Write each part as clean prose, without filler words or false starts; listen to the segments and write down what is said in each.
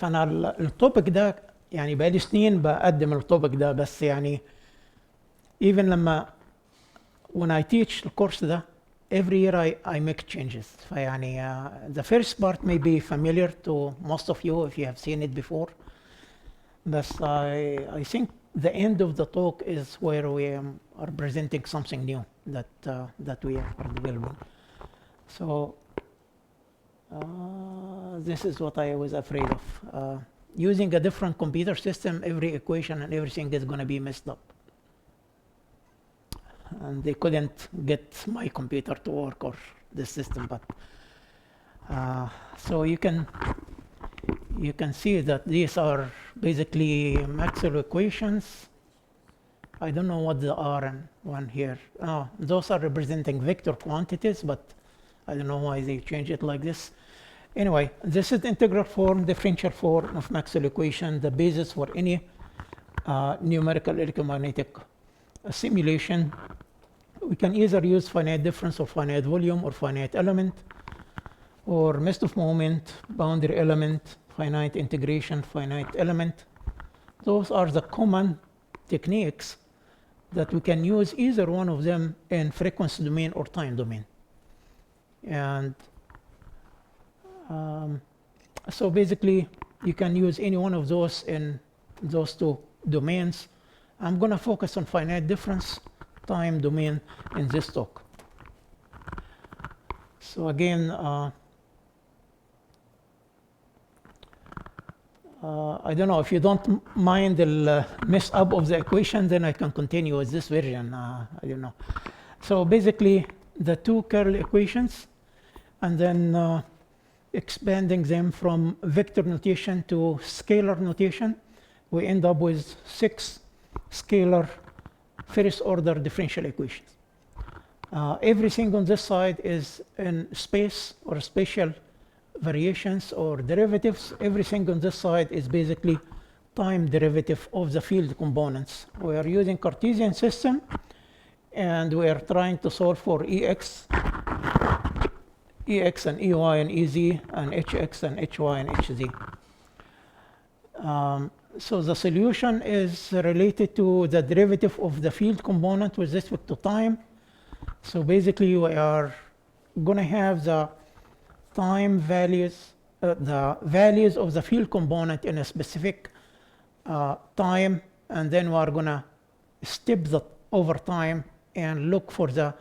فانا التوبيك ده يعني بقالي سنين بقدم التوبيك ده، بس يعني even لما when I teach الكورس ده every year I make changes. فيعني the first part may be familiar to most of you if you have seen it before, but I think the end of the talk is where we are presenting something new that we are developing. So this is what I was afraid of. Using a different computer system, every equation and everything is going to be messed up. And they couldn't get my computer to work or the system, but so you can see that these are basically Maxwell equations. I don't know what the R and one here. Those are representing vector quantities, but I don't know why they change it like this. Anyway, this is the integral form, differential form of Maxwell equation, the basis for any numerical electromagnetic simulation. We can either use finite difference or finite volume or finite element, or midst of moment, boundary element, finite integration, finite element. Those are the common techniques that we can use either one of them in frequency domain or time domain. And so basically you can use any one of those in those two domains. I'm going to focus on finite difference time domain in this talk. So again, I don't know if you don't mind the mess up of the equation, then I can continue with this version. I don't know. So basically the two curl equations, and then expanding them from vector notation to scalar notation, we end up with 6 scalar first order differential equations. Everything on this side is in space or spatial variations or derivatives. Everything on this side is basically time derivative of the field components. We are using Cartesian system, and we are trying to solve for Ex and Ey and Ez and Hx and Hy and Hz. So the solution is related to the derivative of the field component with respect to time. So basically we are going to have the time values, the values of the field component in a specific time, and then we are going to step that over time and look for the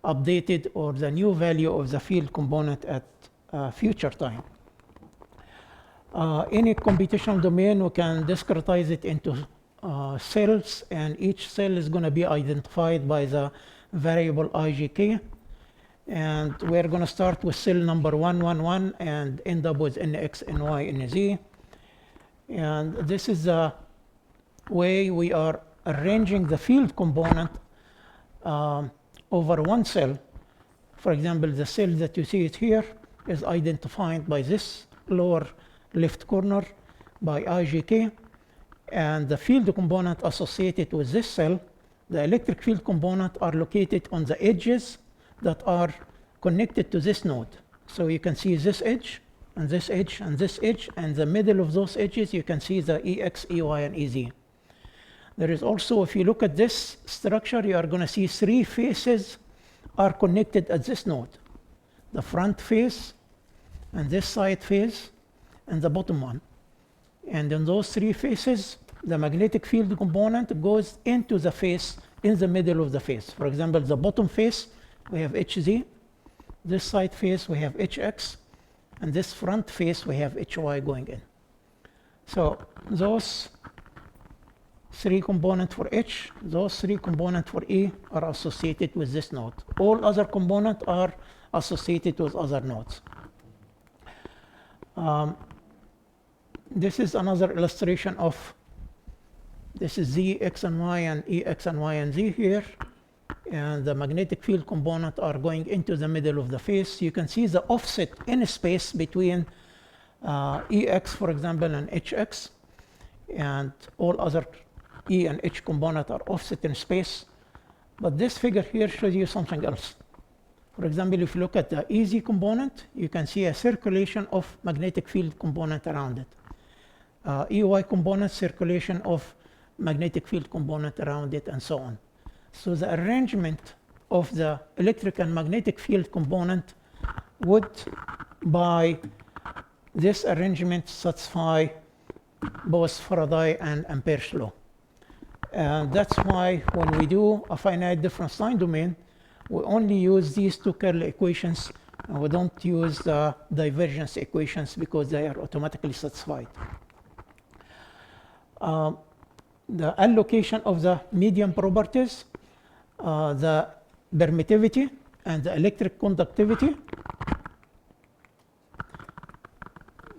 updated or the new value of the field component at future time. Any computational domain, we can discretize it into cells, and each cell is going to be identified by the variable IGK. And we're going to start with cell number 111 and end up with Nx, Ny, Nz. And this is the way we are arranging the field component over one cell. For example, the cell that you see it here is identified by this lower left corner by IGK, and the field component associated with this cell, the electric field component, are located on the edges that are connected to this node. So you can see this edge and this edge and this edge, and the middle of those edges you can see the Ex, Ey, and Ez. There is also, if you look at this structure, you are going to see 3 faces are connected at this node: the front face and this side face and the bottom one. And in those 3 faces, the magnetic field component goes into the face in the middle of the face. For example, the bottom face, we have Hz. This side face, we have Hx. And this front face, we have Hy going in. So those 3 components for H, those 3 components for E are associated with this node. All other components are associated with other nodes. This is another illustration of, this is Z, X, and Y, and Ex and Y and Z here. And the magnetic field component are going into the middle of the face. You can see the offset in space between Ex, for example, and Hx. And all other E and H components are offset in space. But this figure here shows you something else. For example, if you look at the Ez component, you can see a circulation of magnetic field component around it. EY component, circulation of magnetic field component around it, and so on. So the arrangement of the electric and magnetic field component would, by this arrangement, satisfy both Faraday and Ampere's law. And that's why when we do a finite difference time domain, we only use these two curl equations, and we don't use the divergence equations because they are automatically satisfied. The allocation of the medium properties, the permittivity and the electric conductivity.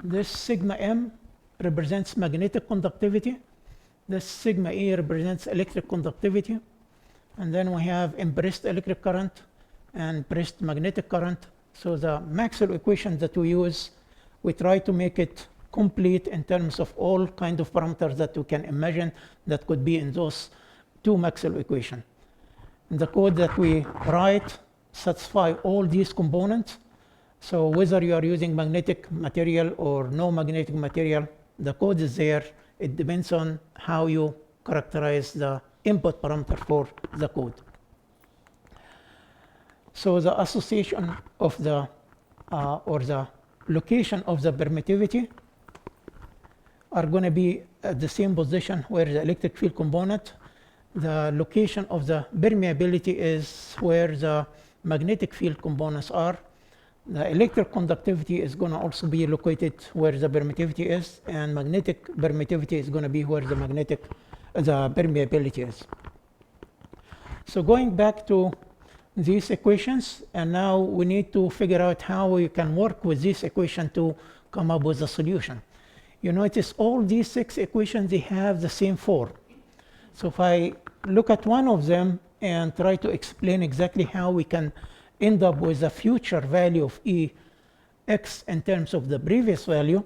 This sigma m represents magnetic conductivity. This sigma e represents electric conductivity. And then we have impressed electric current and impressed magnetic current. So the Maxwell equation that we use, we try to make it complete in terms of all kind of parameters that you can imagine that could be in those two Maxwell equations. The code that we write satisfy all these components. So whether you are using magnetic material or no magnetic material, the code is there. It depends on how you characterize the input parameter for the code. So the association of the or the location of the permittivity are going to be at the same position where the electric field component. The location of the permeability is where the magnetic field components are. The electric conductivity is going to also be located where the permittivity is, and magnetic permittivity is going to be where the permeability is. So going back to these equations, and now we need to figure out how we can work with this equation to come up with a solution. You notice all these 6 equations, they have the same form. So if I look at one of them and try to explain exactly how we can end up with a future value of Ex in terms of the previous value,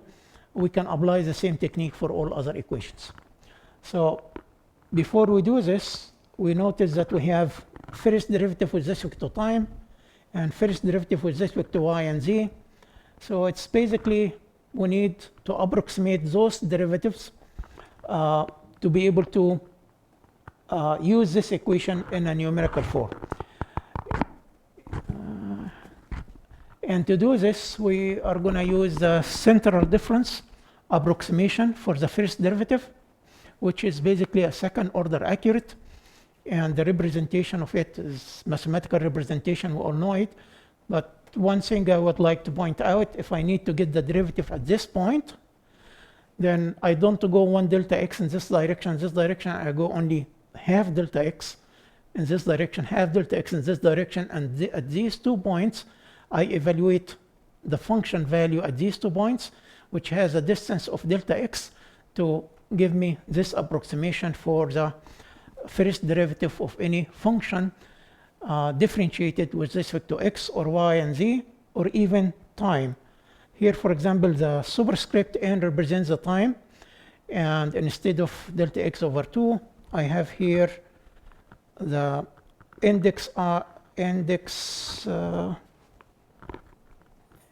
we can apply the same technique for all other equations. So before we do this, we notice that we have first derivative with respect to time and first derivative with respect to y and z. So it's basically we need to approximate those derivatives to be able to use this equation in a numerical form. And to do this, we are going to use the central difference approximation for the first derivative, which is basically a second order accurate. And the representation of it is mathematical representation, we all know it. But one thing I would like to point out, if I need to get the derivative at this point, then I don't go 1 delta x in this direction, I go only half delta x in this direction, half delta x in this direction, and at these 2 points, I evaluate the function value at these 2 points, which has a distance of delta x, to give me this approximation for the first derivative of any function differentiated with respect to x or y and z, or even time. Here, for example, the superscript n represents the time, and instead of delta x over 2, I have here the index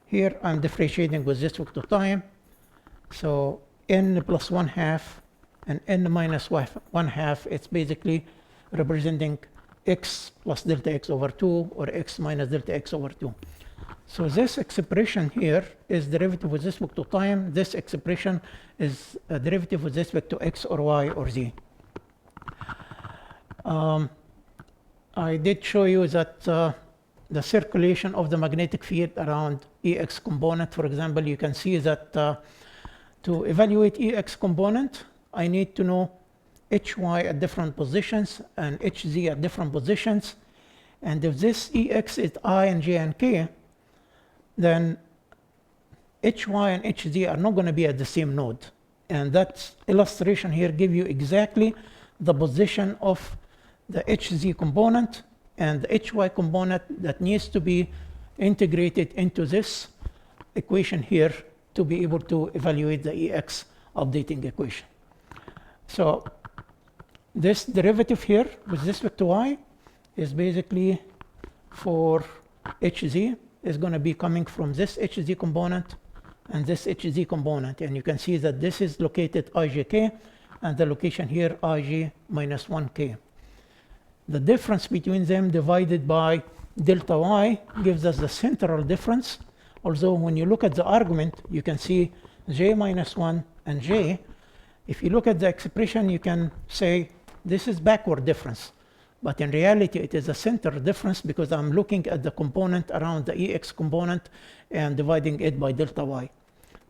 here I'm differentiating with respect to time. So n plus 1/2 and n minus 1/2, it's basically representing x plus delta x over 2 or x minus delta x over 2. So this expression here is derivative with respect to time. This expression is a derivative with respect to x or y or z. I did show you that the circulation of the magnetic field around Ex component, for example, you can see that to evaluate Ex component, I need to know Hy at different positions and Hz at different positions. And if this Ex is I and j and k, then Hy and Hz are not going to be at the same node. And that illustration here gives you exactly the position of the Hz component and the Hy component that needs to be integrated into this equation here to be able to evaluate the Ex updating equation. So this derivative here with respect to y is basically for Hz is going to be coming from this Hz component and this HZ component. And you can see that this is located IJK, and the location here IJ minus 1K. The difference between them divided by delta Y gives us the central difference. Although when you look at the argument, you can see J minus 1 and J. If you look at the expression, you can say this is backward difference. But in reality, it is a center difference because I'm looking at the component around the EX component and dividing it by delta Y.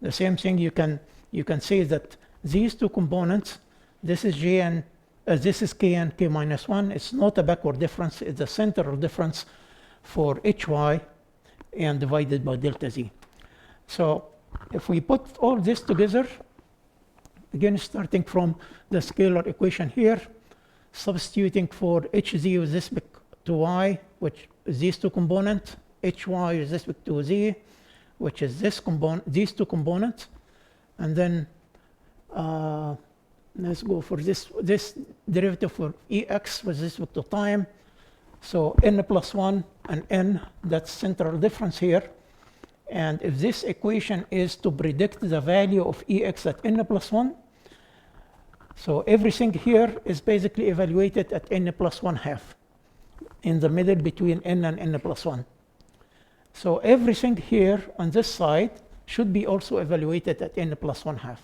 The same thing you can say that these two components, this is J and this is K and K minus 1. It's not a backward difference. It's a central difference for HY and divided by delta Z. So if we put all this together, again starting from the scalar equation here, substituting for HZ with respect to Y, which is these two components, HY with respect to Z, which is this component, these two components, and then let's go for this derivative for EX with respect to time. So n plus 1 and n, that's central difference here. And if this equation is to predict the value of EX at n plus 1, so everything here is basically evaluated at n plus 1/2, in the middle between n and n plus 1. So everything here on this side should be also evaluated at n plus 1/2.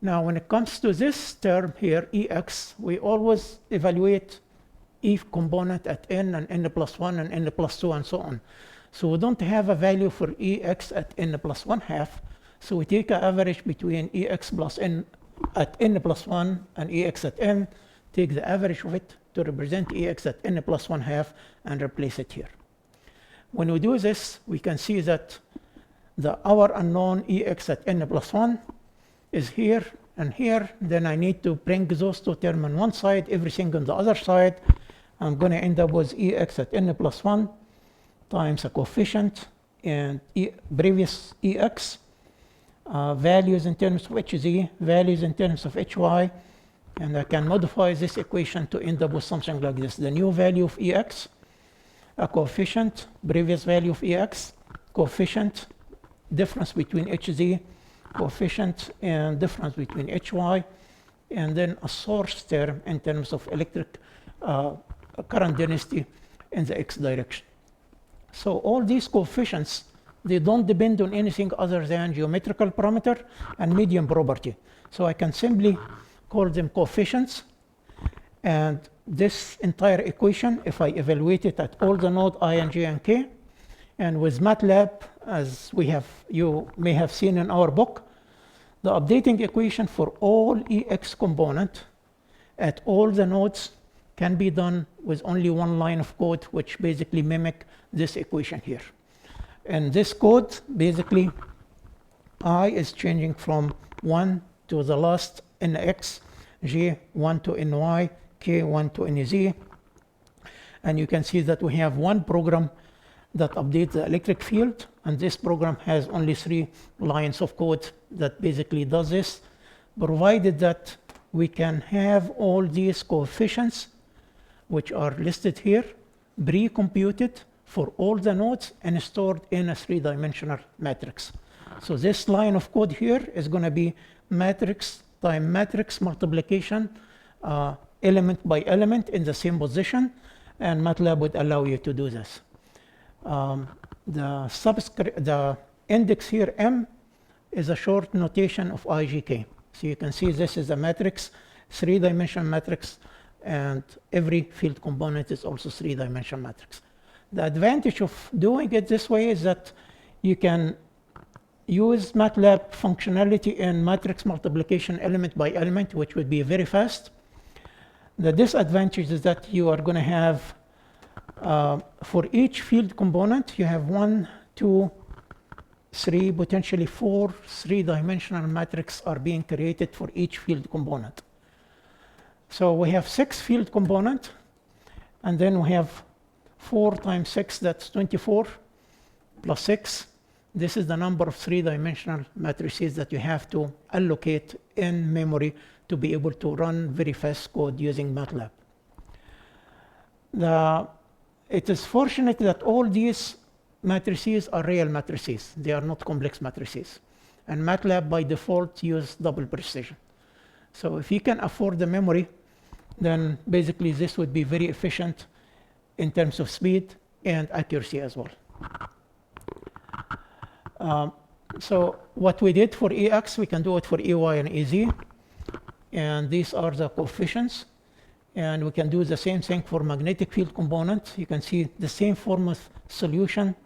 Now when it comes to this term here, EX, we always evaluate E component at n and n plus 1 and n plus 2 and so on. So we don't have a value for EX at n plus 1/2. So we take an average between EX plus n at n plus 1 and EX at n, take the average of it to represent EX at n plus 1/2 and replace it here. When we do this, we can see that our unknown EX at n plus 1 is here and here. Then I need to bring those two terms on one side, everything on the other side. I'm going to end up with EX at n plus 1 times a coefficient and previous EX, values in terms of HZ, values in terms of HY, and I can modify this equation to end up with something like this. The new value of EX, a coefficient, previous value of EX, coefficient, difference between HZ, coefficient, and difference between HY, and then a source term in terms of electric current density in the X direction. So all these coefficients, they don't depend on anything other than geometrical parameter and medium property. So I can simply call them coefficients. And this entire equation, if I evaluate it at all the node I and J and K, and with MATLAB, as you may have seen in our book, the updating equation for all EX component at all the nodes can be done with only one line of code, which basically mimic this equation here. And this code, basically, I is changing from 1 to the last nx, J 1 to ny, K 1 to nz. And you can see that we have one program that updates the electric field, and this program has only 3 lines of code that basically does this, provided that we can have all these coefficients, which are listed here, pre-computed for all the nodes and stored in a 3-dimensional matrix. So this line of code here is going to be matrix time matrix multiplication, element by element in the same position, and MATLAB would allow you to do this. The index here, M, is a short notation of IGK. So you can see this is a matrix, 3-dimensional matrix, and every field component is also 3-dimensional matrix. The advantage of doing it this way is that you can use MATLAB functionality in matrix multiplication element by element, which would be very fast. The disadvantage is that you are going to have, for each field component, you have 1, 2, 3, potentially 4 3-dimensional matrices are being created for each field component. So we have 6 field components, and then we have 4 times 6, that's 24, plus 6. This is the number of 3-dimensional matrices that you have to allocate in memory to be able to run very fast code using MATLAB. It is fortunate that all these matrices are real matrices. They are not complex matrices. And MATLAB by default use double precision. So if you can afford the memory, then basically this would be very efficient in terms of speed and accuracy as well. So what we did for EX, we can do it for EY and EZ. And these are the coefficients. And we can do the same thing for magnetic field component. You can see the same form of solution.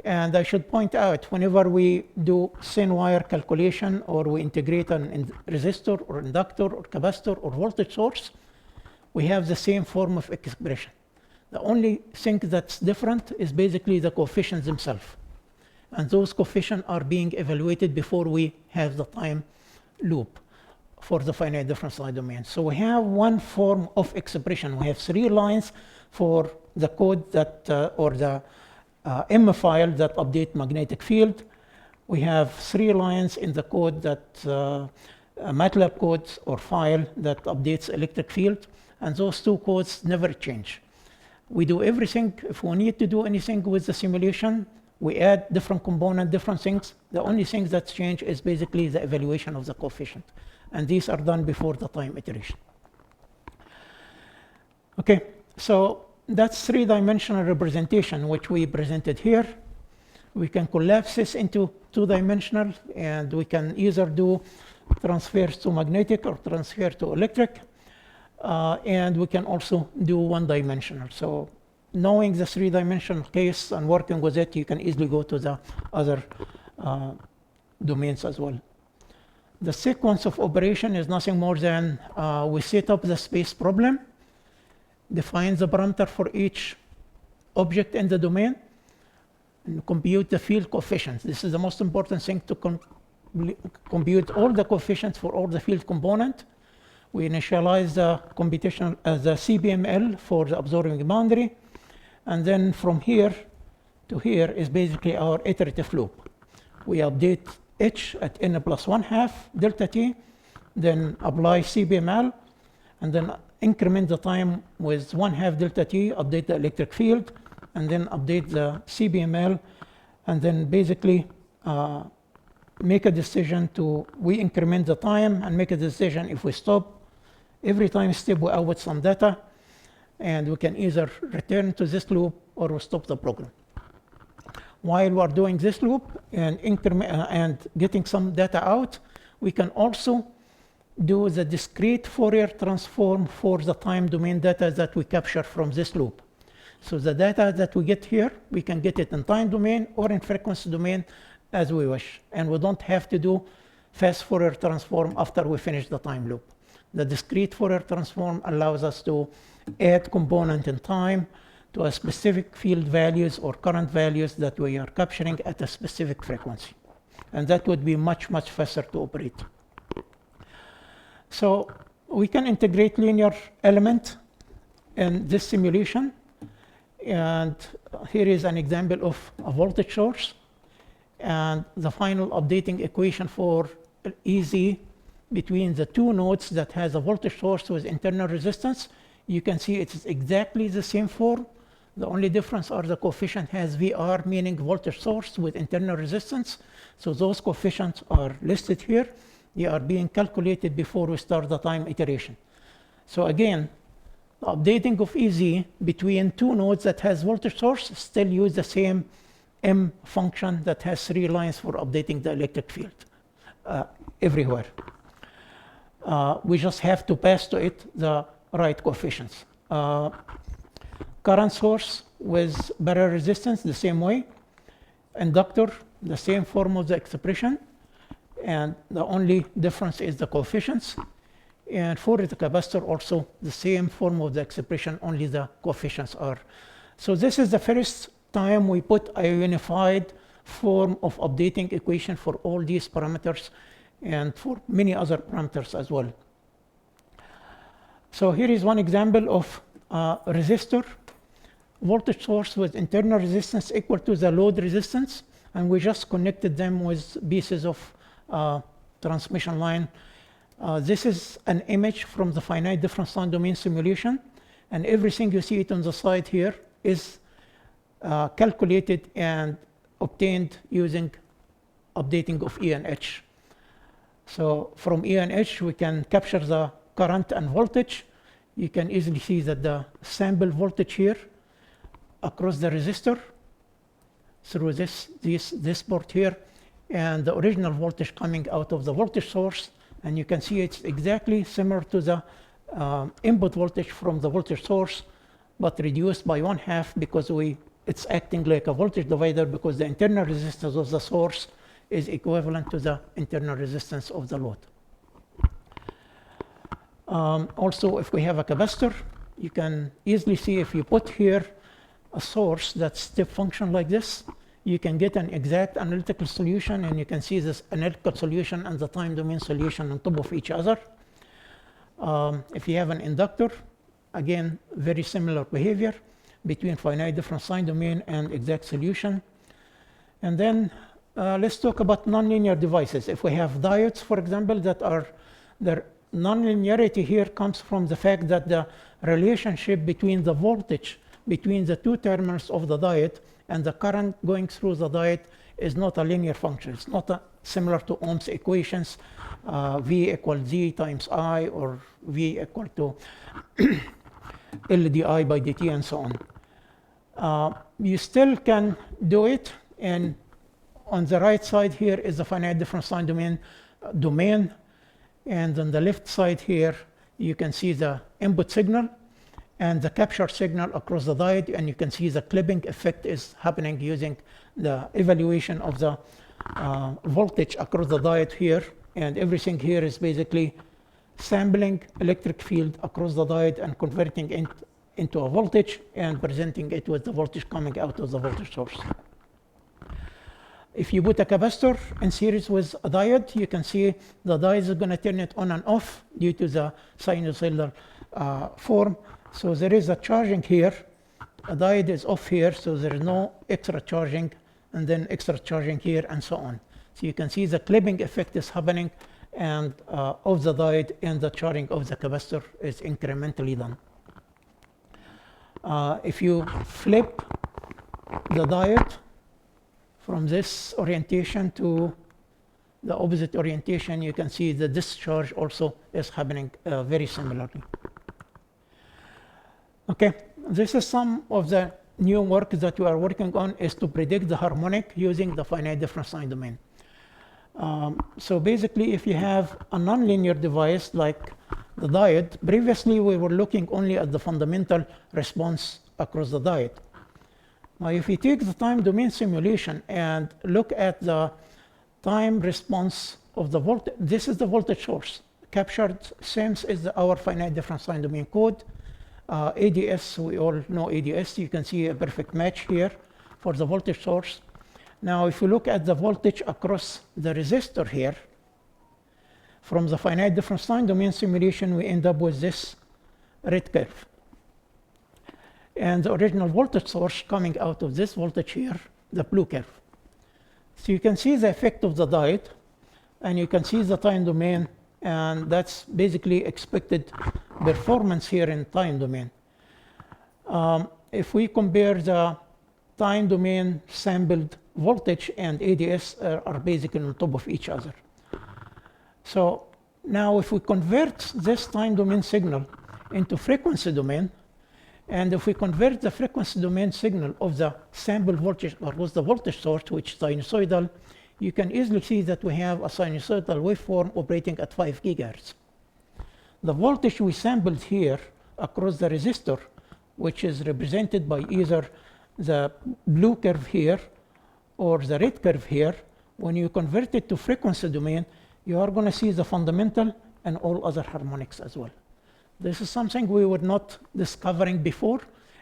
And I should point out, whenever we do thin wire calculation or we integrate an resistor or inductor or capacitor or voltage source, we have the same form of expression. The only thing that's different is basically the coefficients themselves. And those coefficients are being evaluated before we have the time loop for the finite difference time domain. So we have one form of expression. We have 3 lines for the code that, or the M file that update magnetic field. We have 3 lines in the code that MATLAB code or file that updates electric field. And those 2 codes never change. We do everything. If we need to do anything with the simulation, we add different component, different things. The only thing that's changed is basically the evaluation of the coefficient. And these are done before the time iteration. Okay, so that's 3-dimensional representation, which we presented here. We can collapse this into 2-dimensional, and we can either do transfers to magnetic or transfer to electric. And we can also do 1-dimensional. So knowing the 3-dimensional case and working with it, you can easily go to the other domains as well. The sequence of operation is nothing more than we set up the space problem, define the parameter for each object in the domain, and compute the field coefficients. This is the most important thing, to compute all the coefficients for all the field component. We initialize the computation as the CBML for the absorbing boundary. And then from here to here is basically our iterative loop. We update H at n plus 1/2 delta t, then apply CBML, and then increment the time with 1/2 delta t, update the electric field, and then update the CBML, and then basically make a decision to, we increment the time and make a decision if we stop. Every time step we output some data, and we can either return to this loop or we stop the program. While we are doing this loop and and getting some data out, we can also do the discrete Fourier transform for the time domain data that we capture from this loop. So the data that we get here, we can get it in time domain or in frequency domain as we wish. And we don't have to do fast Fourier transform after we finish the time loop. The discrete Fourier transform allows us to add component in time to a specific field values or current values that we are capturing at a specific frequency. And that would be much, much faster to operate. So we can integrate linear element in this simulation. And here is an example of a voltage source. And the final updating equation for EZ between the 2 nodes that has a voltage source with internal resistance. You can see it's exactly the same form. The only difference are the coefficient has VR, meaning voltage source with internal resistance. So those coefficients are listed here. They are being calculated before we start the time iteration. So again, the updating of EZ between 2 nodes that has voltage source still use the same M function that has 3 lines for updating the electric field everywhere. We just have to pass to it the right coefficients. Current source with barrier resistance, the same way. Inductor, the same form of the expression. And the only difference is the coefficients. And for the capacitor, also the same form of the expression, only the coefficients are. So this is the first time we put a unified form of updating equation for all these parameters and for many other parameters as well. So here is one example of a resistor, voltage source with internal resistance equal to the load resistance, and we just connected them with pieces of transmission line. This is an image from the finite difference time domain simulation, and everything you see it on the side here is calculated and obtained using updating of E and H. So from E and H, we can capture the current and voltage. You can easily see that the sample voltage here across the resistor through this port here, and the original voltage coming out of the voltage source. And you can see it's exactly similar to the input voltage from the voltage source, but reduced by 1/2 because it's acting like a voltage divider, because the internal resistance of the source is equivalent to the internal resistance of the load. Also, if we have a capacitor, you can easily see if you put here a source that's step function like this, you can get an exact analytical solution, and you can see this analytical solution and the time domain solution on top of each other. If you have an inductor, again, very similar behavior between finite difference time domain and exact solution. And then let's talk about nonlinear devices. If we have diodes, for example, that are their nonlinearity here comes from the fact that the relationship between the voltage between the two terminals of the diode and the current going through the diode is not a linear function. It's not similar to Ohm's equations, V equals Z times I, or V equal to LdI by dt, and so on. You still can do it, and on the right side here is the finite difference time domain, and on the left side here you can see the input signal and the capture signal across the diode, and you can see the clipping effect is happening using the evaluation of the voltage across the diode here, and everything here is basically sampling electric field across the diode and converting it into a voltage and presenting it with the voltage coming out of the voltage source. If you put a capacitor in series with a diode, you can see the diode is going to turn it on and off due to the sinusoidal form. So there is a charging here, a diode is off here, so there is no extra charging, and then extra charging here, and so on. So you can see the clipping effect is happening, and of the diode, and the charging of the capacitor is incrementally done. If you flip the diode from this orientation to the opposite orientation, you can see the discharge also is happening very similarly. Okay, this is some of the new work that we are working on, is to predict the harmonic using the finite difference time domain. So basically, if you have a nonlinear device like the diode, previously we were looking only at the fundamental response across the diode. Now, if you take the time domain simulation and look at the time response of the voltage, this is the voltage source. Captured CEMS is our finite difference time domain code. ADS, we all know ADS. You can see a perfect match here for the voltage source. Now, if you look at the voltage across the resistor here, from the finite difference time domain simulation, we end up with this red curve. And the original voltage source coming out of this voltage here, the blue curve. So you can see the effect of the diode, and you can see the time domain, and that's basically expected performance here in time domain. If we compare the time domain sampled voltage and ADS are basically on top of each other. So now if we convert this time domain signal into frequency domain, and if we convert the frequency domain signal of the sample voltage across the voltage source, which is sinusoidal, you can easily see that we have a sinusoidal waveform operating at 5 gigahertz. The voltage we sampled here across the resistor, which is represented by either the blue curve here or the red curve here, when you convert it to frequency domain, you are going to see the fundamental and all other harmonics as well. This is something we were not discovering before,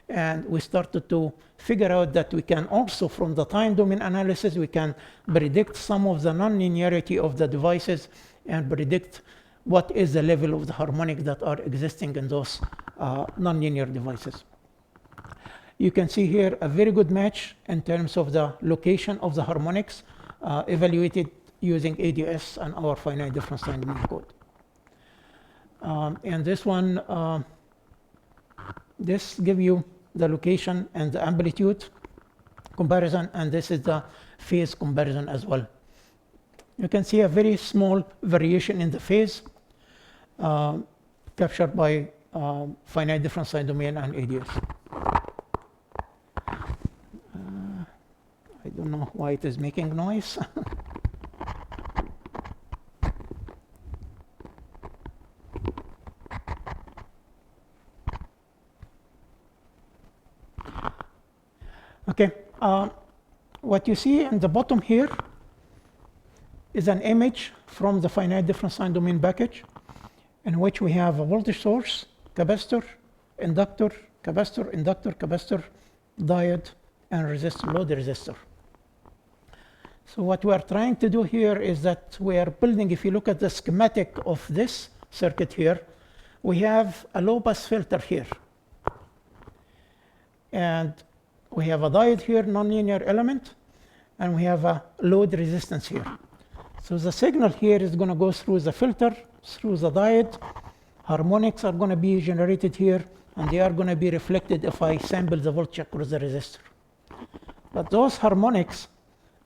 and we started to figure out that we can also, from the time domain analysis, we can predict some of the nonlinearity of the devices and predict what is the level of the harmonic that are existing in those nonlinear devices. You can see here a very good match in terms of the location of the harmonics evaluated using ADS and our finite difference time domain code. And this one, this gives you the location and the amplitude comparison, and this is the phase comparison as well. You can see a very small variation in the phase captured by finite difference time domain and ADS. I don't know why it is making noise. Okay, what you see in the bottom here is an image from the finite difference time domain package, in which we have a voltage source, capacitor, inductor, capacitor, inductor, capacitor, diode, and resistor, load resistor. So what we are trying to do here is that we are building, if you look at the schematic of this circuit here, we have a low pass filter here. And we have a diode here, nonlinear element, and we have a load resistance here. So the signal here is going to go through the filter, through the diode. Harmonics are going to be generated here, and they are going to be reflected if I sample the voltage across the resistor. But those harmonics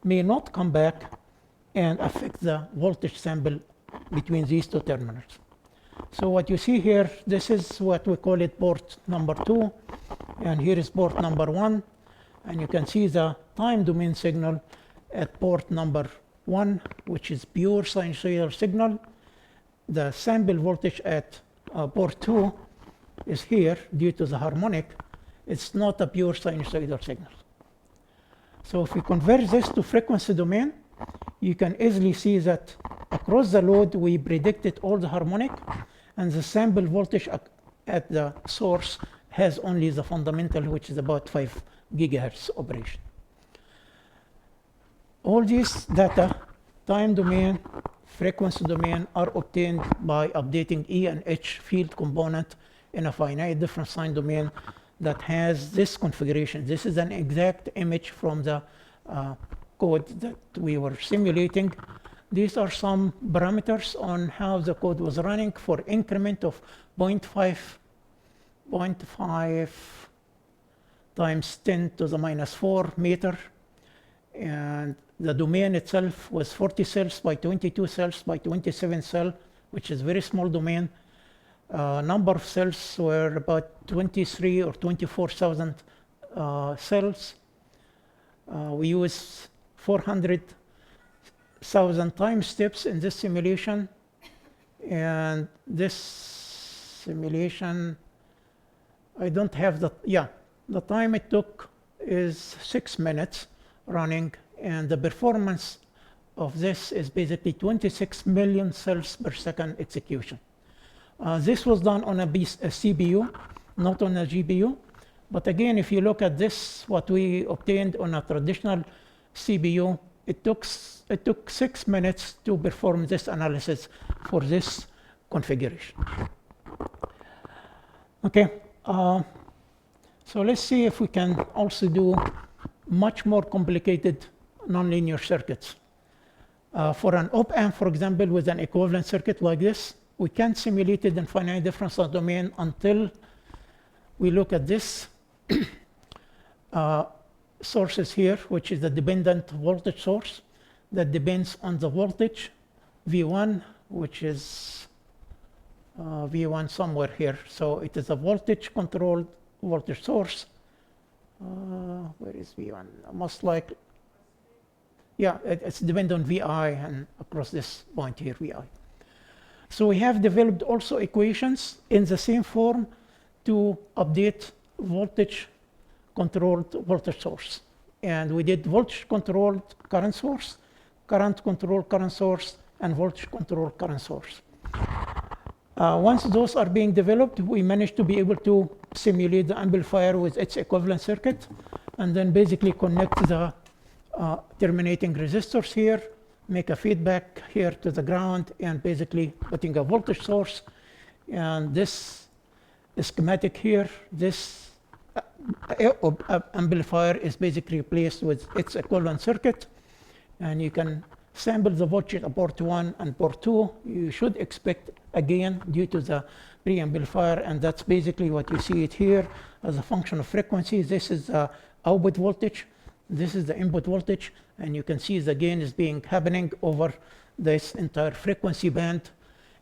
may not come back and affect the voltage sample between these two terminals. So what you see here, this is what we call it port number 2, and here is port number 1. And you can see the time domain signal at port number 1, which is pure sinusoidal signal. The sample voltage at port 2 is here due to the harmonic. It's not a pure sinusoidal signal. So if we convert this to frequency domain, you can easily see that across the load we predicted all the harmonic, and the sample voltage at the source has only the fundamental, which is about 5 gigahertz operation. All these data, time domain, frequency domain, are obtained by updating E and H field component in a finite difference time domain that has this configuration. This is an exact image from the code that we were simulating. These are some parameters on how the code was running for increment of 0.5 times 10 to the minus 4 meter. And the domain itself was 40 cells by 22 cells by 27 cell, which is very small domain. Number of cells were about 23 or 24,000 cells. We use 400,000 time steps in this simulation. And this simulation, I don't have the, the time it took is 6 minutes running, and the performance of this is basically 26 million cells per second execution. This was done on a CPU, not on a GPU. But again, if you look at this, what we obtained on a traditional CPU, it took 6 minutes to perform this analysis for this configuration. Okay, so let's see if we can also do much more complicated nonlinear circuits. For an op-amp, for example, with an equivalent circuit like this, we can't simulate it in finite difference time domain until we look at this sources here, which is the dependent voltage source that depends on the voltage V1, which is V1 somewhere here. So it is a voltage controlled voltage source. Where is V1? Most likely, yeah, it's dependent on VI and across this point here, VI. So we have developed also equations in the same form to update voltage controlled voltage source. And we did voltage controlled current source, current controlled current source, and voltage controlled current source. Once those are being developed, we managed to be able to simulate the amplifier with its equivalent circuit, and then basically connect the terminating resistors here, make a feedback here to the ground, and basically putting a voltage source. And this schematic here, this amplifier is basically replaced with its equivalent circuit. And you can sample the voltage at port 1 and port 2. You should expect a gain due to the pre-amplifier, and that's basically what you see it here as a function of frequency. This is output voltage. This is the input voltage, and you can see the gain is happening over this entire frequency band.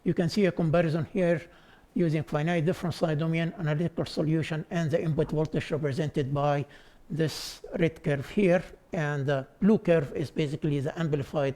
You can see a comparison here using finite difference time domain analytical solution and the input voltage represented by this red curve here, and the blue curve is basically the amplified